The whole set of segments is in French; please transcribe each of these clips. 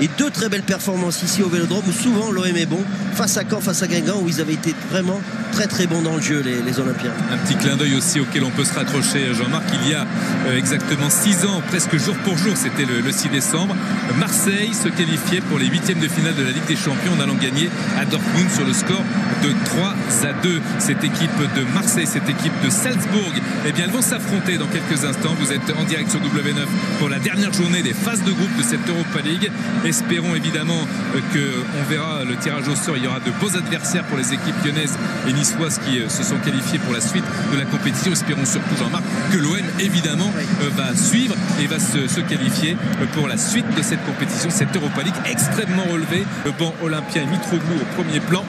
Et deux très belles performances ici au Vélodrome où souvent l'OM est bon, face à Caen, face à Guingamp, où ils avaient été vraiment très bons dans le jeu, les Olympiens. Un petit clin d'œil aussi auquel on peut se raccrocher, Jean-Marc. Il y a exactement 6 ans, presque jour pour jour, c'était le 6 décembre, Marseille se qualifiait pour les 8e de finale de la Ligue des Champions en allant gagner à Dortmund sur le score de 3-2. Cette équipe de Marseille, cette équipe de Salzbourg, eh bien elles vont s'affronter dans quelques instants. Vous êtes en direct sur W9 pour la dernière journée des phases de groupe de cette Europa League. Espérons évidemment qu'on verra le tirage au sort. Il y aura de beaux adversaires pour les équipes lyonnaises et niçoises qui se sont qualifiées pour la suite de la compétition. Espérons surtout, Jean-Marc, que l'OM évidemment va suivre et va se qualifier pour la suite de cette compétition, cette Europa League extrêmement relevée. Le banc olympien Mitroglou au premier plan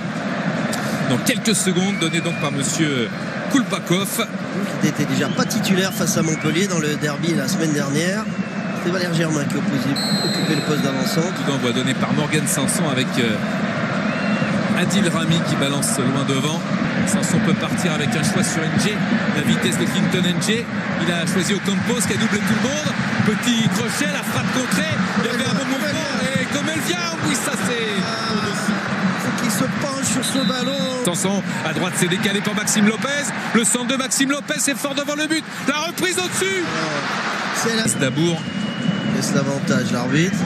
dans quelques secondes, donné donc par monsieur Koulbakov. Il n'était déjà pas titulaire face à Montpellier dans le derby la semaine dernière. C'est Valère Germain qui occupait le poste d'avancement. Tout d'envoi donné par Morgan Sanson avec Adil Rami qui balance loin devant. Sanson peut partir avec un choix sur NG, la vitesse de Clinton NG. Il a choisi Ocampos qui a doublé tout le monde. Petit crochet, la frappe contrée. Il y avait un bon mouvement et comme elle vient, oui, ça c'est au-dessus. Faut qu'il se penche sur ce ballon. Sanson à droite, c'est décalé par Maxime Lopez. Le centre de Maxime Lopez est fort devant le but. La reprise au-dessus. C'est la... Dabour laisse l'avantage l'arbitre.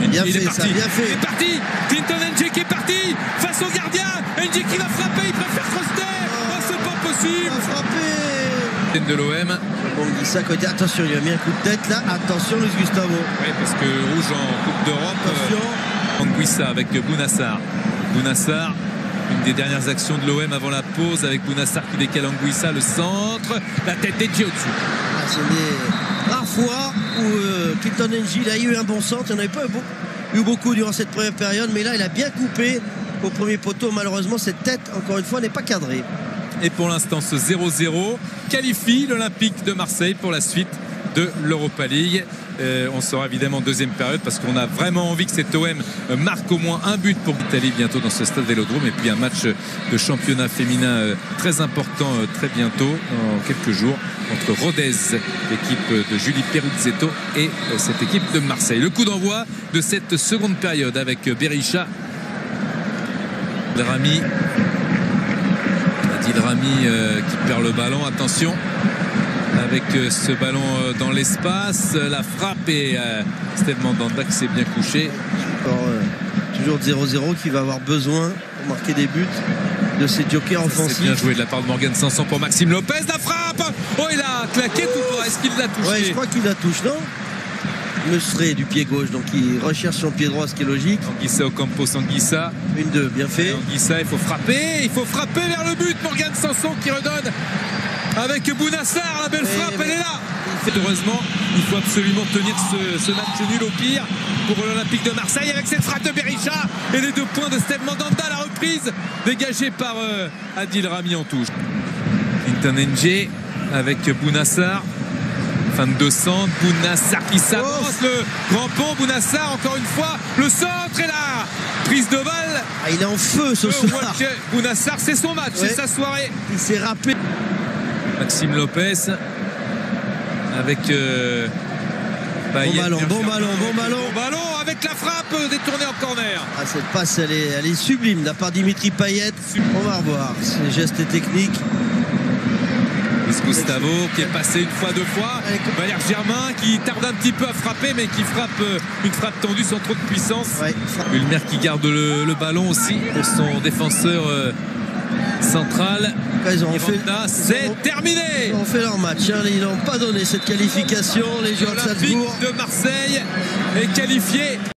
Bien fait, ça, bien fait. Il est parti. Clinton NG qui est parti face au gardien. NG qui va frapper, il préfère Foster. Oh, c'est pas possible. Il va frapper. De l'OM. Bon, il dit ça côté. Attention, il a mis un coup de tête là. Attention, Luis Gustavo. Oui, parce que rouge en Coupe d'Europe. Attention. Anguissa avec Bounassar. Bounassar, une des dernières actions de l'OM avant la pause avec Bounassar qui décale Anguissa, le centre. La tête d'Edji au-dessus. Ah, c'est des rares fois où Clinton NG il a eu un bon centre. Il n'y en avait pas eu beaucoup durant cette première période, mais là il a bien coupé au premier poteau. Malheureusement cette tête encore une fois n'est pas cadrée. Et pour l'instant ce 0-0 qualifie l'Olympique de Marseille pour la suite de l'Europa League. On sera évidemment en deuxième période parce qu'on a vraiment envie que cet OM marque au moins un but pour l'Italie bientôt dans ce stade Vélodrome, et puis un match de championnat féminin très important très bientôt, dans quelques jours, entre Rodez, l'équipe de Julie Peruzzetto, et cette équipe de Marseille. Le coup d'envoi de cette seconde période avec Berisha, Rami qui perd le ballon. Attention avec ce ballon dans l'espace, la frappe, et Steve Mandanda qui s'est bien couché. Toujours 0-0 qui va avoir besoin pour marquer des buts de ses jokers offensifs. C'est bien joué de la part de Morgan Sanson pour Maxime Lopez. La frappe, oh, il a claqué tout droit. Est-ce qu'il l'a touché? Ouais, je crois qu'il la touche, non? Le serait du pied gauche, donc il recherche son pied droit, ce qui est logique. Anguissa Ocampos, Anguissa. 1-2, bien fait. Anguissa, il faut frapper vers le but. Morgan Sanson qui redonne avec Bounassar, la belle frappe, elle est là. Heureusement, il faut absolument tenir ce match nul au pire pour l'Olympique de Marseille avec cette frappe de Berisha et les 2 points de Steve Mandanda. La reprise dégagée par Adil Rami en touche. Clinton NG avec Bounassar. Fin de centre, Bounassar qui s'avance, le grand pont, Bounassar encore une fois, le centre est là, prise de balle. Ah, il est en feu ce soir. Bounassar, c'est son match, c'est sa soirée. Il s'est rappelé. Maxime Lopez avec bon ballon avec la frappe détournée en corner. Ah, cette passe elle est sublime de la part Dimitri Payet. On va revoir ses gestes techniques. Gustavo qui est passé une fois, 2 fois. Valère Germain qui tarde un petit peu à frapper, mais qui frappe une frappe tendue sans trop de puissance. Ulmer qui garde le ballon aussi pour son défenseur central. C'est terminé. Ils ont fait leur match, ils n'ont pas donné cette qualification. Les joueurs de Salzbourg de Marseille est qualifié.